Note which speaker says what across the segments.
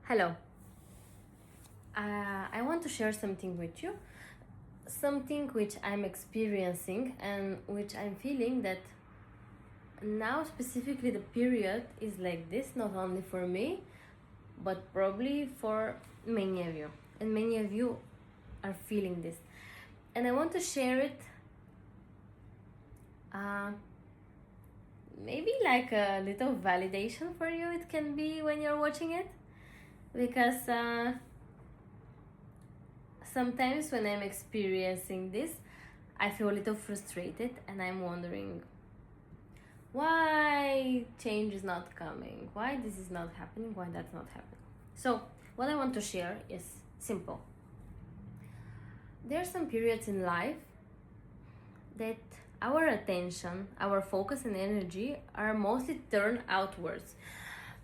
Speaker 1: Hello. I want to share something with you, something which I'm experiencing and which I'm feeling that now, specifically, the period is like this, not only for me, but probably for many of you. And many of you are feeling this. And I want to share it, uh, maybe like a little validation for you, it can be when you're watching it. Because sometimes when I'm experiencing this, I feel a little frustrated and I'm wondering why change is not coming, why this is not happening, why that's not happening. So, what I want to share is simple. There are some periods in life that our attention, our focus, and energy are mostly turned outwards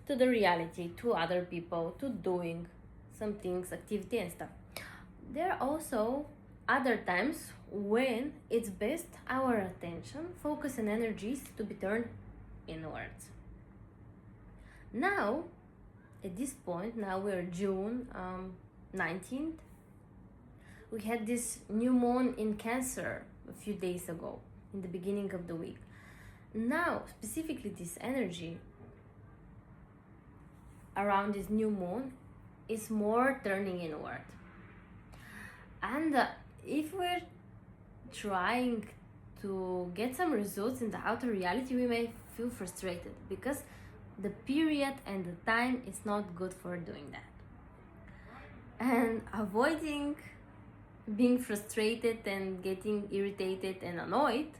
Speaker 1: to the reality, to other people, to doing some things, activity, and stuff. There are also other times when it's best our attention, focus, and energies to be turned inwards. Now, at this point, now we're June 19th. We had this new moon in Cancer a few days ago, in the beginning of the week. Now, specifically, this energy around this new moon is more turning inward. And if we're trying to get some results in the outer reality, we may feel frustrated because the period and the time is not good for doing that. And avoiding being frustrated and getting irritated and annoyed,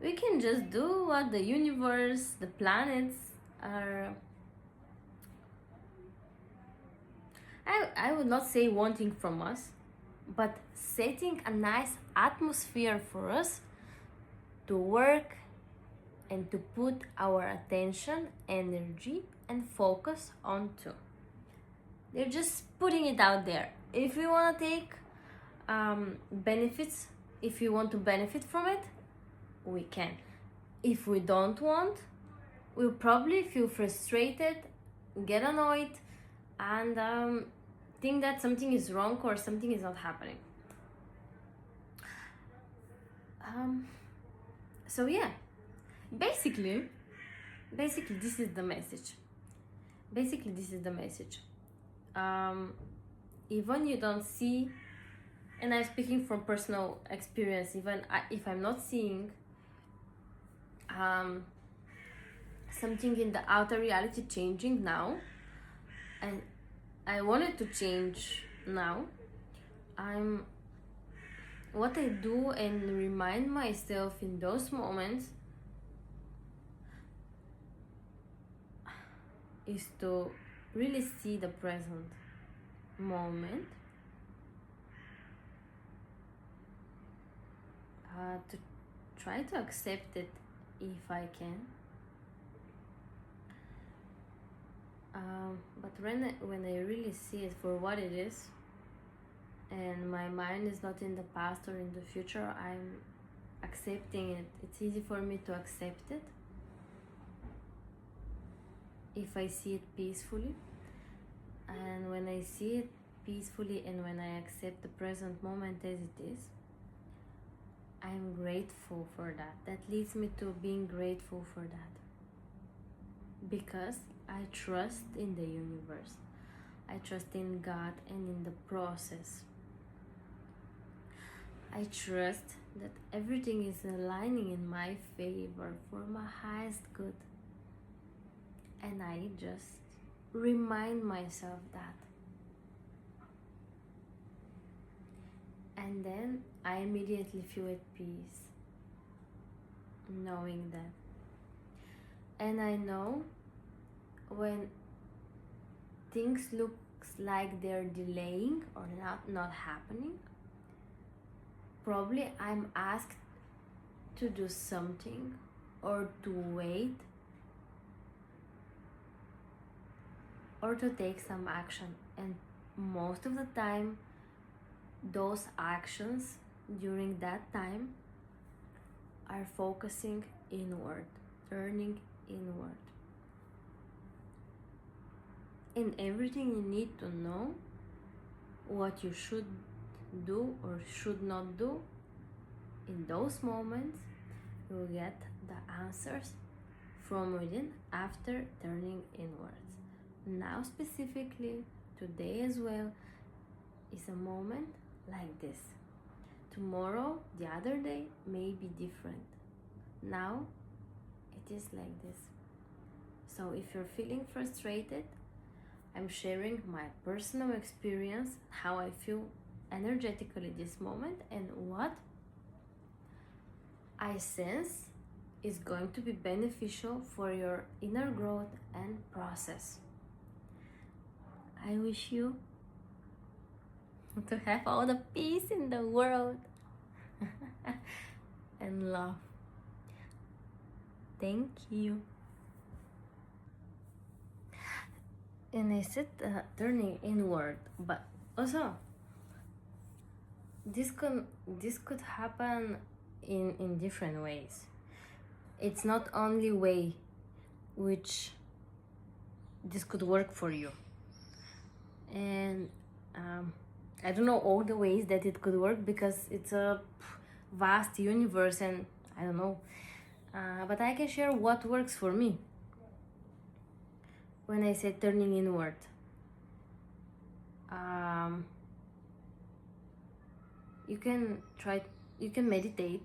Speaker 1: we can just do what the universe, the planets are, I would not say wanting from us, but setting a nice atmosphere for us to work and to put our attention, energy, and focus onto. They're just putting it out there. If we want to take benefits, if we want to benefit from it, we can. If we don't want, we'll probably feel frustrated, get annoyed, and think that something is wrong or something is not happening. So yeah, basically this is the message. Even you don't see, and I'm speaking from personal experience, even if I'm not seeing something in the outer reality changing now, and I wanted to change now, what I do and remind myself in those moments is to really see the present moment, to try to accept it if I can. But when I really see it for what it is, and my mind is not in the past or in the future, I'm accepting it. It's easy for me to accept it if I see it peacefully. And when I see it peacefully and when I accept the present moment as it is, I'm grateful for that. That leads me to being grateful for that. Because I trust in the universe. I trust in God and in the process. I trust that everything is aligning in my favor for my highest good. And I just remind myself that. And then I immediately feel at peace, knowing that. And I know when things looks like they're delaying or not happening, probably I'm asked to do something or to wait or to take some action. And most of the time, those actions during that time are focusing inward, turning inward. and everything you need to know, what you should do or should not do. In those moments, you will get the answers from within after turning inwards. Now, specifically, today as well, is a moment like this. Tomorrow, the other day, may be different. Now, it is like this. So, if you're feeling frustrated, I'm sharing my personal experience, how I feel energetically this moment, and what I sense is going to be beneficial for your inner growth and process. I wish you to have all the peace in the world and love. Thank you. And I said turning inward, but also this could happen in different ways. It's not only way which this could work for you, and I don't know all the ways that it could work because it's a vast universe and I don't know, but I can share what works for me. When I say turning inward, you can meditate.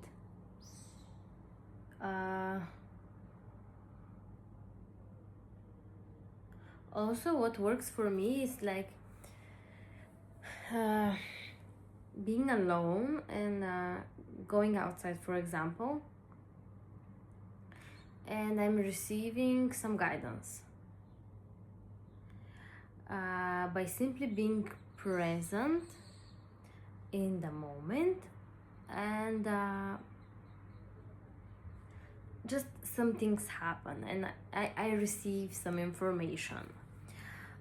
Speaker 1: Also, what works for me is like being alone and going outside, for example, and I'm receiving some guidance by simply being present in the moment, and just some things happen and I receive some information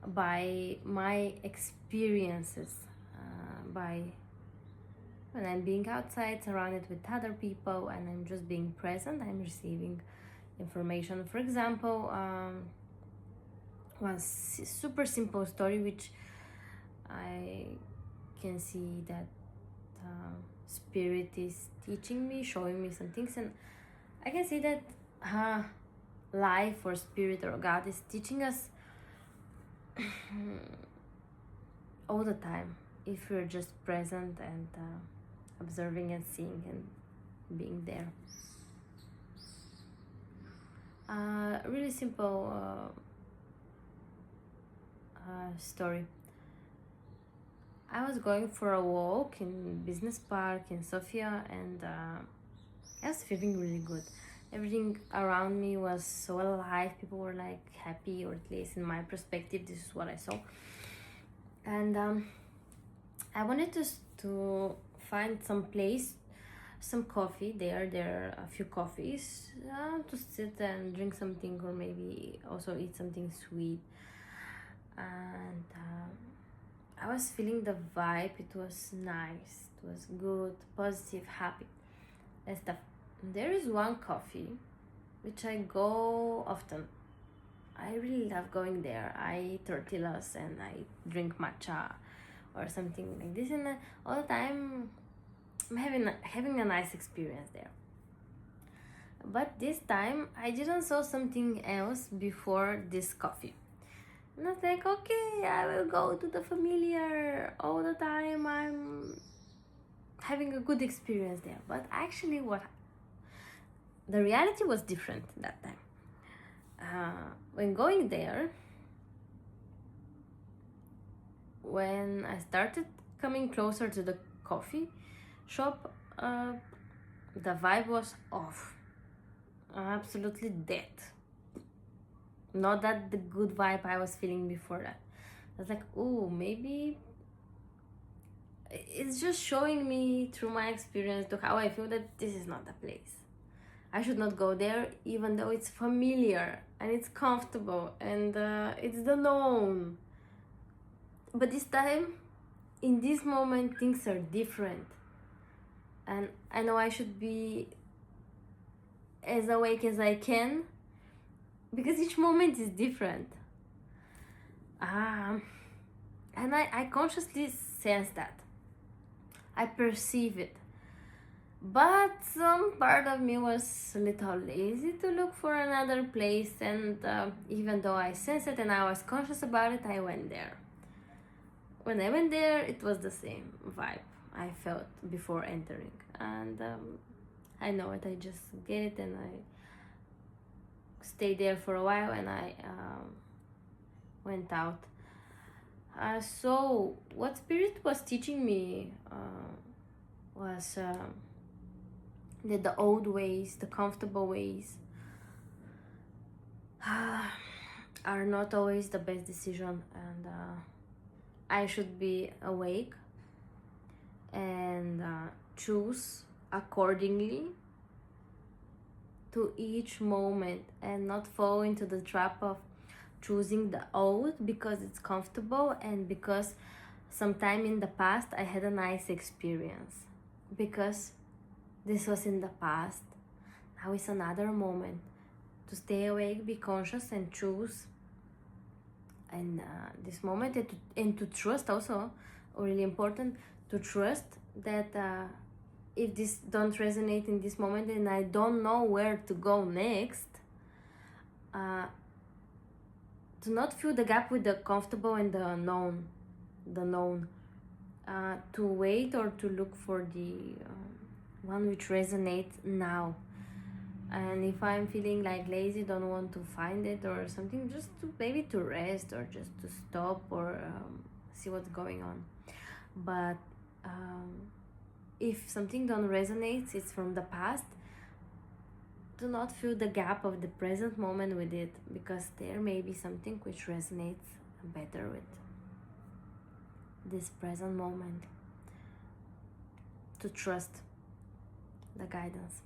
Speaker 1: by my experiences, by when I'm being outside surrounded with other people and I'm just being present, I'm receiving information. For example, one super simple story which I can see that spirit is teaching me, showing me some things, and I can see that life or spirit or God is teaching us all the time if we're just present and observing and seeing and being there. Really simple story. I was going for a walk in Business Park in Sofia, and I was feeling really good. Everything around me was so alive. People were like happy, or at least in my perspective, this is what I saw. And I wanted to find some place, some coffee there. There are a few coffees to sit and drink something, or maybe also eat something sweet. And I was feeling the vibe. It was nice. It was good, positive, happy, and stuff. There is one coffee which I go often. I really love going there. I eat tortillas and I drink matcha or something like this, and all the time I'm having a nice experience there. But this time I didn't saw something else before this coffee. And I was like, okay, I will go to the familiar all the time. I'm having a good experience there. But actually, the reality was different that time. When going there, when I started coming closer to the coffee shop, the vibe was off. Absolutely dead. Not that the good vibe I was feeling before that. I was like, oh, maybe it's just showing me through my experience to how I feel that this is not the place. I should not go there, even though it's familiar and it's comfortable and it's the known. But this time, in this moment, things are different. And I know I should be as awake as I can, because each moment is different. And I consciously sense that. I perceive it. But some part of me was a little lazy to look for another place, and even though I sensed it and I was conscious about it, I went there. When I went there, it was the same vibe I felt before entering. And I know it, I just get it, and I stayed there for a while, and I went out. So what Spirit was teaching me was that the old ways, the comfortable ways, are not always the best decision, and I should be awake and choose accordingly to each moment, and not fall into the trap of choosing the old because it's comfortable and because sometime in the past I had a nice experience. Because this was in the past, now is another moment to stay awake, be conscious, and choose. And this moment, and to trust also, really important, to trust that if this don't resonate in this moment and I don't know where to go next, to not fill the gap with the comfortable and the known, to wait or to look for the one which resonates now. And if I'm feeling like lazy, don't want to find it or something, just to maybe to rest or just to stop or see what's going on. But if something don't resonate, it's from the past, do not fill the gap of the present moment with it, because there may be something which resonates better with this present moment. To trust the guidance.